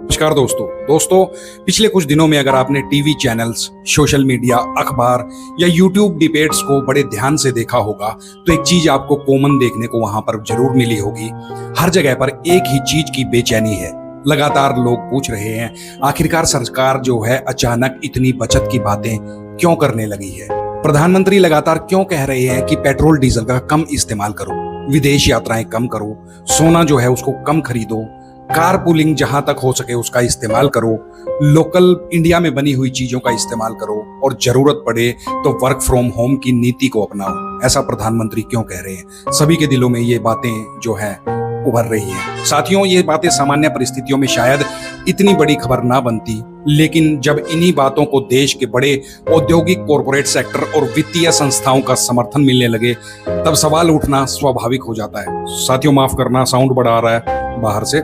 नमस्कार दोस्तों पिछले कुछ दिनों में अगर आपने टीवी चैनल्स, सोशल मीडिया, अखबार या यूट्यूब डिबेट्स को बड़े ध्यान से देखा होगा तो एक चीज आपको कॉमन देखने को वहां पर जरूर मिली होगी। हर जगह पर एक ही चीज की बेचैनी है। लगातार लोग पूछ रहे हैं आखिरकार सरकार जो है अचानक इतनी बचत की बातें क्यों करने लगी है। प्रधानमंत्री लगातार क्यों कह रहे हैं कि पेट्रोल डीजल का कम इस्तेमाल करो, विदेश यात्राएं कम करो, सोना जो है उसको कम खरीदो, कार पुलिंग जहां तक हो सके उसका इस्तेमाल करो, लोकल इंडिया में बनी हुई चीजों का इस्तेमाल करो और जरूरत पड़े तो वर्क फ्रॉम होम की नीति को अपनाओ। ऐसा प्रधानमंत्री क्यों कह रहे हैं? सभी के दिलों में ये बातें जो है उभर रही हैं। साथियों, ये बातें सामान्य परिस्थितियों में शायद इतनी बड़ी खबर ना बनती, लेकिन जब इन्हीं बातों को देश के बड़े औद्योगिक, कॉरपोरेट सेक्टर और वित्तीय संस्थाओं का समर्थन मिलने लगे तब सवाल उठना स्वाभाविक हो जाता है। साथियों, माफ करना, साउंड बड़ा आ रहा है बाहर से।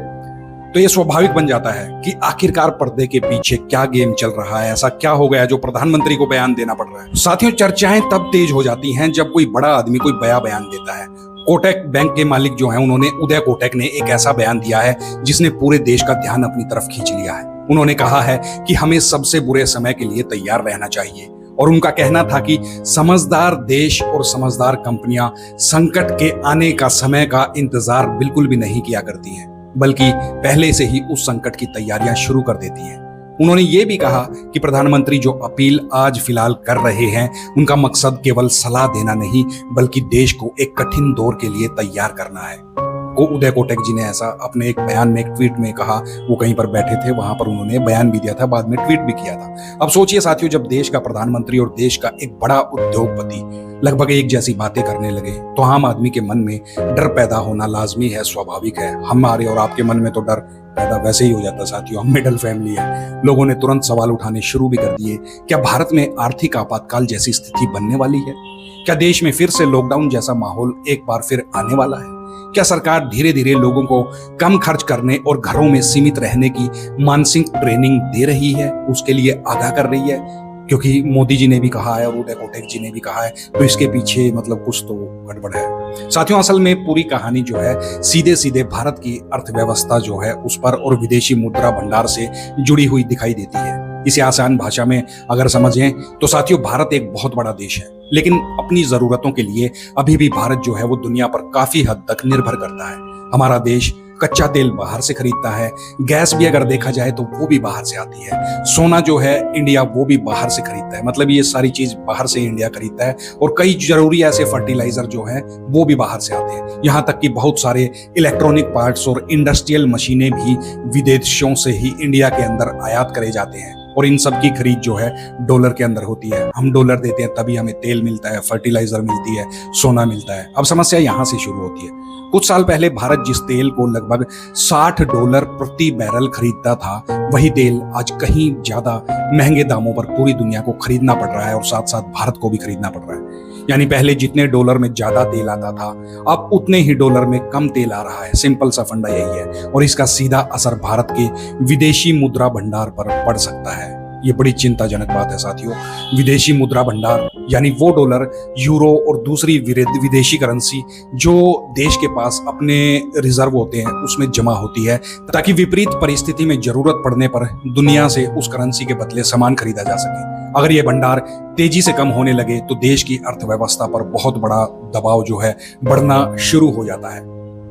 तो ये स्वाभाविक बन जाता है कि आखिरकार पर्दे के पीछे क्या गेम चल रहा है, ऐसा क्या हो गया जो प्रधानमंत्री को बयान देना पड़ रहा है। साथियों, चर्चाएं तब तेज हो जाती हैं जब कोई बड़ा आदमी कोई बयान देता है। कोटक बैंक के मालिक जो हैं, उन्होंने उदय कोटक ने एक ऐसा बयान दिया है जिसने पूरे देश का ध्यान अपनी तरफ खींच लिया है। उन्होंने कहा है कि हमें सबसे बुरे समय के लिए तैयार रहना चाहिए और उनका कहना था कि समझदार देश और समझदार कंपनियां संकट के आने का समय का इंतजार बिल्कुल भी नहीं किया करती हैं, बल्कि पहले से ही उस संकट की तैयारियां शुरू कर देती हैं। उन्होंने ये भी कहा कि प्रधानमंत्री जो अपील आज फिलहाल कर रहे हैं उनका मकसद केवल सलाह देना नहीं बल्कि देश को एक कठिन दौर के लिए तैयार करना है। उदय कोटक जी ने ऐसा अपने एक बयान में, एक ट्वीट में कहा। वो कहीं पर बैठे थे, वहां पर उन्होंने बयान भी दिया था, बाद में ट्वीट भी किया था। अब सोचिए साथियों, जब देश का प्रधानमंत्री और देश का एक बड़ा उद्योगपति लगभग एक जैसी बातें करने लगे तो आम आदमी के मन में डर पैदा होना लाजमी है, स्वाभाविक है। हमारे और आपके मन में तो डर पैदा वैसे ही हो जाता साथियों, हम मिडिल फैमिली है। लोगों ने तुरंत सवाल उठाने शुरू भी कर दिए। क्या भारत में आर्थिक आपातकाल जैसी स्थिति बनने वाली है? क्या देश में फिर से लॉकडाउन जैसा माहौल एक बार फिर आने वाला है? क्या सरकार धीरे धीरे लोगों को कम खर्च करने और घरों में सीमित रहने की मानसिक ट्रेनिंग दे रही है, उसके लिए आगाह कर रही है? क्योंकि मोदी जी ने भी कहा है और उदय कोटक जी ने भी कहा है, तो इसके पीछे मतलब कुछ तो गड़बड़ है। साथियों, असल में पूरी कहानी जो है सीधे सीधे भारत की अर्थव्यवस्था जो है उस पर और विदेशी मुद्रा भंडार से जुड़ी हुई दिखाई देती है। इसे आसान भाषा में अगर समझें तो साथियों, भारत एक बहुत बड़ा देश है, लेकिन अपनी जरूरतों के लिए अभी भी भारत जो है वो दुनिया पर काफी हद तक निर्भर करता है। हमारा देश कच्चा तेल बाहर से खरीदता है, गैस भी अगर देखा जाए तो वो भी बाहर से आती है, सोना जो है इंडिया वो भी बाहर से खरीदता है, मतलब ये सारी चीज बाहर से इंडिया खरीदता है। और कई जरूरी ऐसे फर्टिलाइजर जो है वो भी बाहर से आते हैं। यहाँ तक कि बहुत सारे इलेक्ट्रॉनिक पार्ट्स और इंडस्ट्रियल मशीनें भी विदेशों से ही इंडिया के अंदर आयात करे जाते हैं और इन सब की खरीद जो है डॉलर के अंदर होती है। हम डॉलर देते हैं तभी हमें तेल मिलता है, फर्टिलाइजर मिलती है, सोना मिलता है। अब समस्या यहाँ से शुरू होती है। कुछ साल पहले भारत जिस तेल को लगभग $60 प्रति बैरल खरीदता था, वही तेल आज कहीं ज्यादा महंगे दामों पर पूरी दुनिया को खरीदना पड़ रहा है और साथ साथ भारत को भी खरीदना पड़ रहा है। यानी पहले जितने डॉलर में ज्यादा तेल आता था, अब उतने ही डॉलर में कम तेल आ रहा है। सिंपल सा फंडा यही है और इसका सीधा असर भारत के विदेशी मुद्रा भंडार पर पड़ सकता है। ये बड़ी चिंताजनक बात है साथियों। विदेशी मुद्रा भंडार यानी वो डॉलर, यूरो और दूसरी विदेशी करेंसी जो देश के पास अपने रिजर्व होते हैं उसमें जमा होती है ताकि विपरीत परिस्थिति में जरूरत पड़ने पर दुनिया से उस करेंसी के बदले सामान खरीदा जा सके। अगर ये भंडार तेजी से कम होने लगे तो देश की अर्थव्यवस्था पर बहुत बड़ा दबाव जो है बढ़ना शुरू हो जाता है।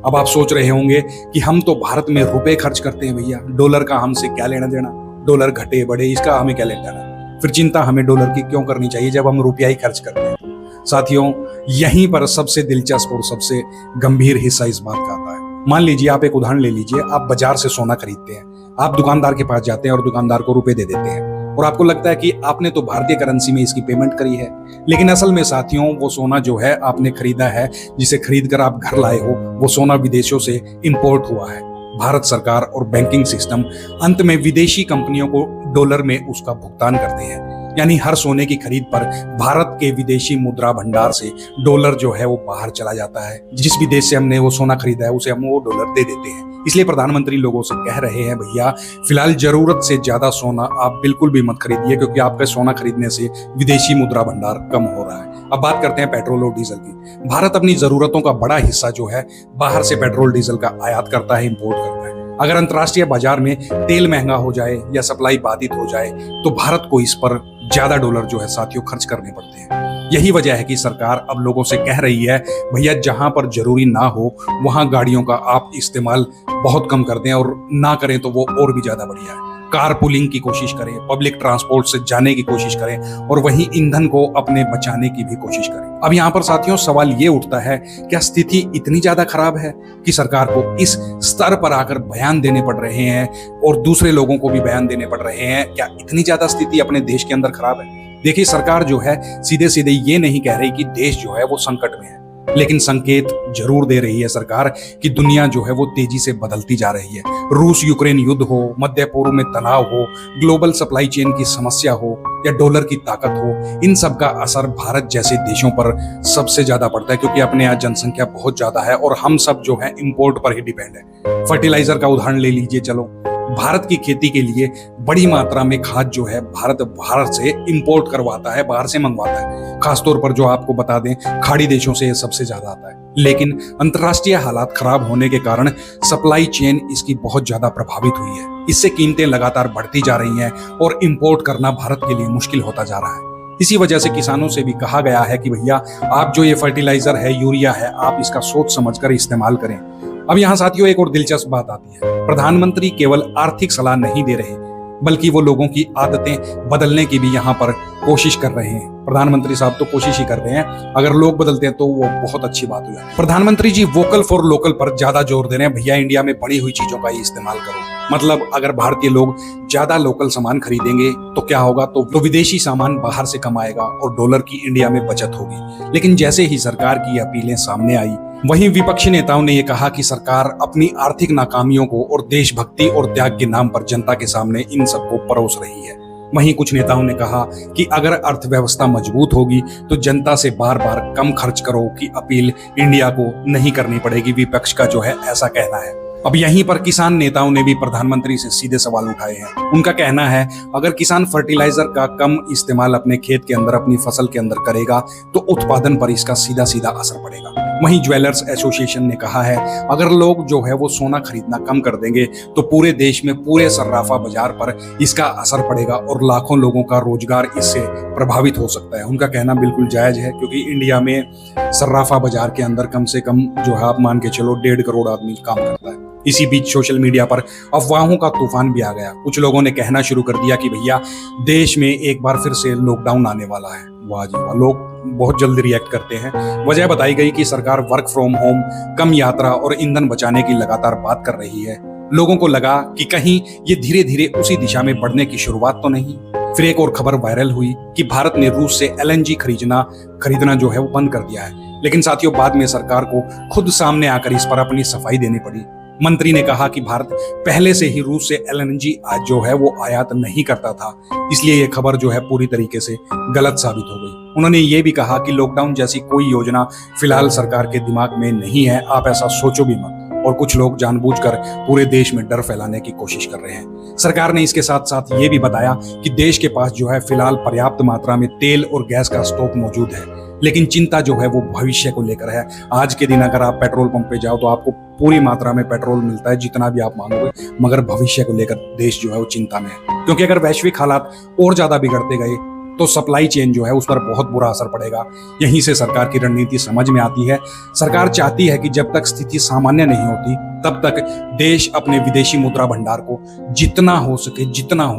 अब आप सोच रहे होंगे कि हम तो भारत में रुपए खर्च करते हैं भैया, डॉलर का हमसे क्या लेना देना, डॉलर घटे बढ़े इसका हमें क्या लेना देना, फिर चिंता हमें डॉलर की क्यों करनी चाहिए जब हम रुपया ही खर्च करते हैं। साथियों, यहीं पर सबसे दिलचस्प और सबसे गंभीर हिस्सा इस बात का आता है। मान लीजिए, आप एक उदाहरण ले लीजिए, आप बाजार से सोना खरीदते हैं, आप दुकानदार के पास जाते हैं और दुकानदार को रुपए दे देते हैं और आपको लगता है कि आपने तो भारतीय करेंसी में इसकी पेमेंट करी है, लेकिन असल में साथियों वो सोना जो है आपने खरीदा है, जिसे खरीद कर आप घर लाए हो, वो सोना विदेशों से इंपोर्ट हुआ है। भारत सरकार और बैंकिंग सिस्टम अंत में विदेशी कंपनियों को डॉलर में उसका भुगतान करते हैं। यानी हर सोने की खरीद पर भारत के विदेशी मुद्रा भंडार से डॉलर जो है वो बाहर चला जाता है। जिस भी देश से हमने वो सोना खरीदा है उसे हम वो डॉलर दे देते हैं। इसलिए प्रधानमंत्री लोगों से कह रहे हैं, भैया फिलहाल जरूरत से ज्यादा सोना आप बिल्कुल भी मत खरीदिए, क्योंकि आपका सोना खरीदने से विदेशी मुद्रा भंडार कम हो रहा है। अब बात करते हैं पेट्रोल और डीजल की। भारत अपनी जरूरतों का बड़ा हिस्सा जो है बाहर से पेट्रोल डीजल का आयात करता है, इंपोर्ट करता है। अगर अंतर्राष्ट्रीय बाजार में तेल महंगा हो जाए या सप्लाई बाधित हो जाए तो भारत को इस पर ज्यादा डॉलर जो है साथियों खर्च करने पड़ते हैं। यही वजह है कि सरकार अब लोगों से कह रही है, भैया जहां पर जरूरी ना हो वहां गाड़ियों का आप इस्तेमाल बहुत कम कर दें, और ना करें तो वो और भी ज्यादा बढ़िया है। कार पुलिंग की कोशिश करें, पब्लिक ट्रांसपोर्ट से जाने की कोशिश करें और वहीं ईंधन को अपने बचाने की भी कोशिश करें। अब यहाँ पर साथियों सवाल ये उठता है, क्या स्थिति इतनी ज्यादा खराब है कि सरकार को इस स्तर पर आकर बयान देने पड़ रहे हैं और दूसरे लोगों को भी बयान देने पड़ रहे हैं? क्या इतनी ज्यादा स्थिति अपने देश के अंदर खराब है? देखिए, सरकार जो है सीधे सीधे ये नहीं कह रही कि देश जो है वो संकट में है, लेकिन संकेत जरूर दे रही है सरकार कि दुनिया जो है वो तेजी से बदलती जा रही है। रूस यूक्रेन युद्ध हो, मध्य पूर्व में तनाव हो, ग्लोबल सप्लाई चेन की समस्या हो या डॉलर की ताकत हो, इन सब का असर भारत जैसे देशों पर सबसे ज्यादा पड़ता है, क्योंकि अपने यहाँ जनसंख्या बहुत ज्यादा है और हम सब जो है इंपोर्ट पर ही डिपेंड है। फर्टिलाइजर का उदाहरण ले लीजिए, चलो भारत की खेती के लिए बड़ी मात्रा में खाद जो है भारत से इंपोर्ट करवाता है, बाहर से मंगवाता है। खासतौर पर जो आपको बता दें, खाड़ी देशों से ये सबसे ज्यादा आता है, लेकिन अंतर्राष्ट्रीय हालात खराब होने के कारण सप्लाई चेन इसकी बहुत ज्यादा प्रभावित हुई है। इससे कीमतें लगातार बढ़ती जा रही हैं और इंपोर्ट करना भारत के लिए मुश्किल होता जा रहा है। इसी वजह से किसानों से भी कहा गया है कि भैया आप जो ये फर्टिलाइजर है, यूरिया है, आप इसका सोच समझकर इस्तेमाल करें। अब यहाँ साथियों एक और दिलचस्प बात आती है, प्रधानमंत्री केवल आर्थिक सलाह नहीं दे रहे बल्कि वो लोगों की आदतें बदलने की भी यहाँ पर कोशिश कर रहे हैं। प्रधानमंत्री साहब तो कोशिश ही कर रहे हैं, अगर लोग बदलते हैं तो वो बहुत अच्छी बात हुई। प्रधानमंत्री जी वोकल फॉर लोकल पर ज्यादा जोर दे रहे हैं, भैया इंडिया में बनी हुई चीजों का ही इस्तेमाल करो। मतलब अगर भारतीय लोग ज्यादा लोकल सामान खरीदेंगे तो क्या होगा, तो विदेशी सामान बाहर से कम आएगा और डॉलर की इंडिया में बचत होगी। लेकिन जैसे ही सरकार की अपीलें सामने आई, वहीं विपक्षी नेताओं ने यह कहा कि सरकार अपनी आर्थिक नाकामियों को और देशभक्ति और त्याग के नाम पर जनता के सामने इन सबको परोस रही है। वहीं कुछ नेताओं ने कहा कि अगर अर्थव्यवस्था मजबूत होगी तो जनता से बार बार कम खर्च करो की अपील इंडिया को नहीं करनी पड़ेगी। विपक्ष का जो है ऐसा कहना है। अब यहीं पर किसान नेताओं ने भी प्रधानमंत्री से सीधे सवाल उठाए हैं। उनका कहना है, अगर किसान फर्टिलाइजर का कम इस्तेमाल अपने खेत के अंदर, अपनी फसल के अंदर करेगा तो उत्पादन पर इसका सीधा सीधा असर पड़ेगा। वहीं ज्वेलर्स एसोसिएशन ने कहा है, अगर लोग जो है वो सोना खरीदना कम कर देंगे तो पूरे देश में, पूरे सर्राफा बाजार पर इसका असर पड़ेगा और लाखों लोगों का रोजगार इससे प्रभावित हो सकता है। उनका कहना बिल्कुल जायज है, क्योंकि इंडिया में सर्राफा बाजार के अंदर कम से कम जो है आप मान के चलो 1.5 करोड़ आदमी काम करता है। इसी बीच सोशल मीडिया पर अफवाहों का तूफान भी आ गया। कुछ लोगों ने कहना शुरू कर दिया कि भैया देश में एक बार फिर से लॉकडाउन आने वाला है। वाह जी वाह, लोग बहुत जल्दी रिएक्ट करते हैं। वजह बताई गई कि सरकार वर्क फ्रॉम होम, कम यात्रा और ईंधन बचाने की लगातार बात कर रही है। लोगों को लगा कि कहीं ये धीरे धीरे उसी दिशा में बढ़ने की शुरुआत तो नहीं। फिर एक और खबर वायरल हुई कि भारत ने रूस से LNG खरीदना जो है वो बंद कर दिया है। लेकिन साथियों बाद में सरकार को खुद सामने आकर इस पर अपनी सफाई देनी पड़ी। मंत्री ने कहा कि भारत पहले से ही रूस से LNG जो है वो आयात नहीं करता था, इसलिए ये खबर जो है पूरी तरीके से गलत साबित हो गई। उन्होंने ये भी कहा कि लॉकडाउन जैसी कोई योजना फिलहाल सरकार के दिमाग में नहीं है, आप ऐसा सोचो भी मत। और कुछ लोग जानबूझकर पूरे देश में डर फैलाने की कोशिश कर रहे हैं। सरकार ने इसके साथ साथ ये भी बताया कि देश के पास जो है फिलहाल पर्याप्त मात्रा में तेल और गैस का स्टॉक मौजूद है, लेकिन चिंता जो है वो भविष्य को लेकर है। आज के दिन अगर आप पेट्रोल पंप पे जाओ तो आपको पूरी मात्रा में पेट्रोल मिलता है, जितना भी आप मांगोगे, मगर भविष्य को लेकर देश जो है वो चिंता में है, क्योंकि अगर वैश्विक हालात और ज्यादा बिगड़ते गए तो सप्लाई चेन जो है उस पर बहुत बुरा असर पड़ेगा। यहीं से सरकार की रणनीति समझ में आती है। सरकार चाहती है कि जब तक स्थिति सामान्य नहीं होती तब तक देश अपने विदेशी मुद्रा भंडार को जितना हो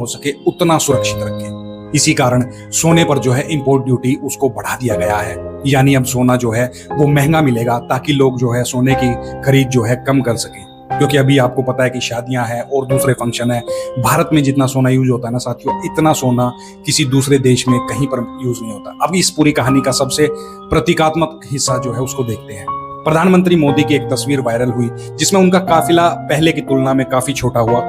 सके उतना सुरक्षित रखे। इसी कारण सोने पर जो है इंपोर्ट ड्यूटी उसको बढ़ा दिया गया है, यानी अब सोना जो है वो महंगा मिलेगा ताकि लोग जो है सोने की खरीद जो है कम कर सकें। क्योंकि अभी आपको पता है कि शादियां हैं और दूसरे फंक्शन है, भारत में जितना सोना यूज होता है ना साथियों, इतना सोना किसी दूसरे देश में कहीं पर यूज नहीं होता। अब इस पूरी कहानी का सबसे प्रतीकात्मक हिस्सा जो है उसको देखते हैं। प्रधानमंत्री मोदी की एक तस्वीर वायरल हुई जिसमें उनका काफिला पहले की तुलना में काफी छोटा हुआ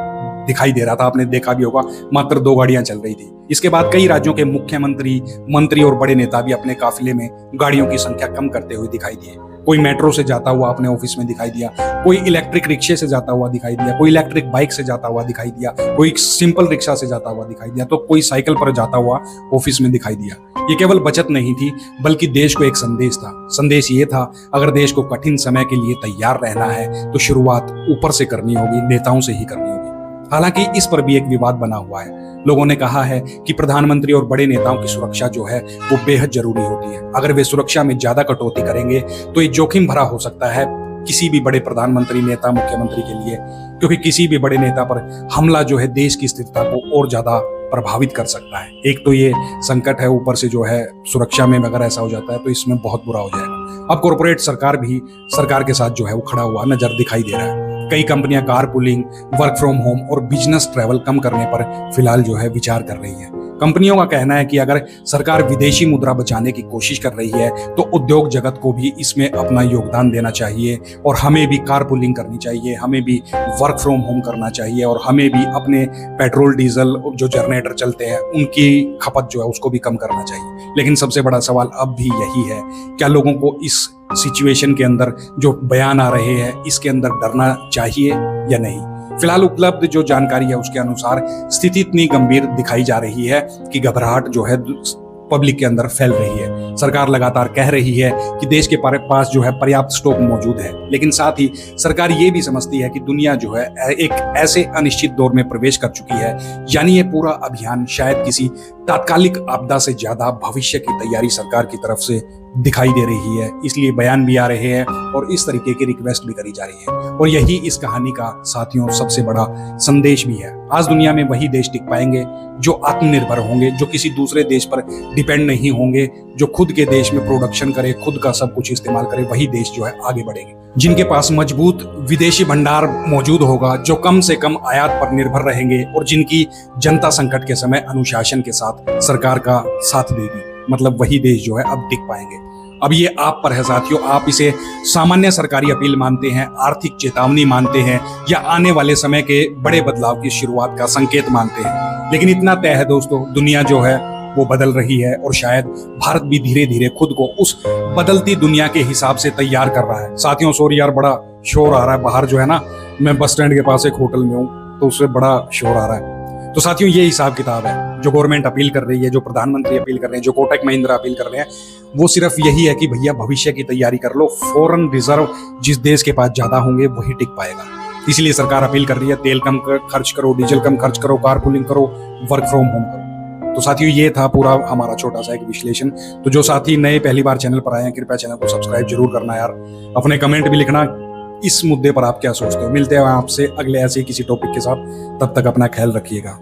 दिखाई दे रहा था। आपने देखा भी होगा, मात्र 2 गाड़ियां चल रही थी। इसके बाद कई राज्यों के मुख्यमंत्री, मंत्री और बड़े नेता भी अपने काफिले में गाड़ियों की संख्या कम करते हुए दिखाई दिए। कोई मेट्रो से जाता हुआ अपने ऑफिस में दिखाई दिया, कोई इलेक्ट्रिक रिक्शे से जाता हुआ दिखाई दिया, कोई इलेक्ट्रिक बाइक से जाता हुआ दिखाई दिया, कोई सिंपल रिक्शा से जाता हुआ दिखाई दिया, तो कोई साइकिल पर जाता हुआ ऑफिस में दिखाई दिया। ये केवल बचत नहीं थी, बल्कि देश को एक संदेश था। संदेश ये था, अगर देश को कठिन समय के लिए तैयार रहना है तो शुरुआत ऊपर से करनी होगी, नेताओं से ही करनी होगी। हालांकि इस पर भी एक विवाद बना हुआ है। लोगों ने कहा है कि प्रधानमंत्री और बड़े नेताओं की सुरक्षा जो है वो बेहद जरूरी होती है। अगर वे सुरक्षा में ज्यादा कटौती करेंगे तो ये जोखिम भरा हो सकता है किसी भी बड़े प्रधानमंत्री, नेता, मुख्यमंत्री के लिए, क्योंकि किसी भी बड़े नेता पर हमला जो है देश की स्थिरता को और ज्यादा प्रभावित कर सकता है। एक तो ये संकट है, ऊपर से जो है सुरक्षा में अगर ऐसा हो जाता है तो इसमें बहुत बुरा हो जाएगा। अब कॉर्पोरेट सरकार भी सरकार के साथ जो है वो खड़ा हुआ नजर दिखाई दे रहा है। कई कंपनियां car pulling, work from home और बिजनेस ट्रैवल कम करने पर फिलहाल जो है विचार कर रही है। कंपनियों का कहना है कि अगर सरकार विदेशी मुद्रा बचाने की कोशिश कर रही है तो उद्योग जगत को भी इसमें अपना योगदान देना चाहिए, और हमें भी कार पुलिंग करनी चाहिए, हमें भी वर्क फ्रॉम होम करना चाहिए, और हमें भी अपने पेट्रोल डीजल जो जनरेटर चलते हैं उनकी खपत जो है उसको भी कम करना चाहिए। लेकिन सबसे बड़ा सवाल अब भी यही है, क्या लोगों को इस सिचुएशन के अंदर जो बयान आ रहे हैं इसके अंदर डरना चाहिए या नहीं? फिलहाल उपलब्ध जो जानकारी है उसके अनुसार स्थिति इतनी गंभीर दिखाई जा रही है कि घबराहट जो है पब्लिक के अंदर फैल रही है। सरकार लगातार कह रही है कि देश के पास जो है पर्याप्त स्टॉक मौजूद है, लेकिन साथ ही सरकार ये भी समझती है कि दुनिया जो है एक ऐसे अनिश्चित दौर में प्रवेश कर चुकी है, यानी ये पूरा अभियान शायद किसी तात्कालिक आपदा से ज्यादा भविष्य की तैयारी सरकार की तरफ से दिखाई दे रही है। इसलिए बयान भी आ रहे हैं और इस तरीके की रिक्वेस्ट भी करी जा रही है, और यही इस कहानी का साथियों सबसे बड़ा संदेश भी है। आज दुनिया में वही देश टिक पाएंगे जो आत्मनिर्भर होंगे, जो किसी दूसरे देश पर डिपेंड नहीं होंगे, जो खुद के देश में प्रोडक्शन करे, खुद का सब कुछ इस्तेमाल करे। वही देश जो है आगे बढ़ेंगे, जिनके पास मजबूत विदेशी भंडार मौजूद होगा, जो कम से कम आयात पर निर्भर रहेंगे, और जिनकी जनता संकट के समय अनुशासन के साथ सरकार का साथ देगी। मतलब वही देश जो है अब टिक पाएंगे। अब ये आप पर है साथियों, आप इसे सामान्य सरकारी अपील मानते हैं, आर्थिक चेतावनी मानते हैं, या आने वाले समय के बड़े बदलाव की शुरुआत का संकेत मानते हैं। लेकिन इतना तय है दोस्तों, दुनिया जो है वो बदल रही है, और शायद भारत भी धीरे धीरे खुद को उस बदलती दुनिया के हिसाब से तैयार कर रहा है। साथियों सॉरी यार, बड़ा शोर आ रहा है बाहर जो है ना, मैं बस स्टैंड के पास एक होटल में हूँ तो उससे बड़ा शोर आ रहा है। तो साथियों ये हिसाब किताब है जो गवर्नमेंट अपील कर रही है, जो प्रधानमंत्री अपील कर रहे हैं, जो कोटक महिंद्रा अपील कर रहे हैं, वो सिर्फ यही है कि भैया भविष्य की तैयारी कर लो। फॉरेन रिजर्व जिस देश के पास ज्यादा होंगे वही टिक पाएगा। इसलिए सरकार अपील कर रही है, तेल कम खर्च करो, डीजल कम खर्च करो, कार पुलिंग करो, वर्क फ्रॉम होम करो। तो साथियों ये था पूरा हमारा छोटा सा एक विश्लेषण। तो जो साथी नए पहली बार चैनल पर आए हैं, कृपया चैनल को सब्सक्राइब जरूर करना यार। अपने कमेंट भी लिखना, इस मुद्दे पर आप क्या सोचते हो। मिलते हैं आपसे अगले ऐसे ही किसी टॉपिक के साथ, तब तक अपना ख्याल रखिएगा।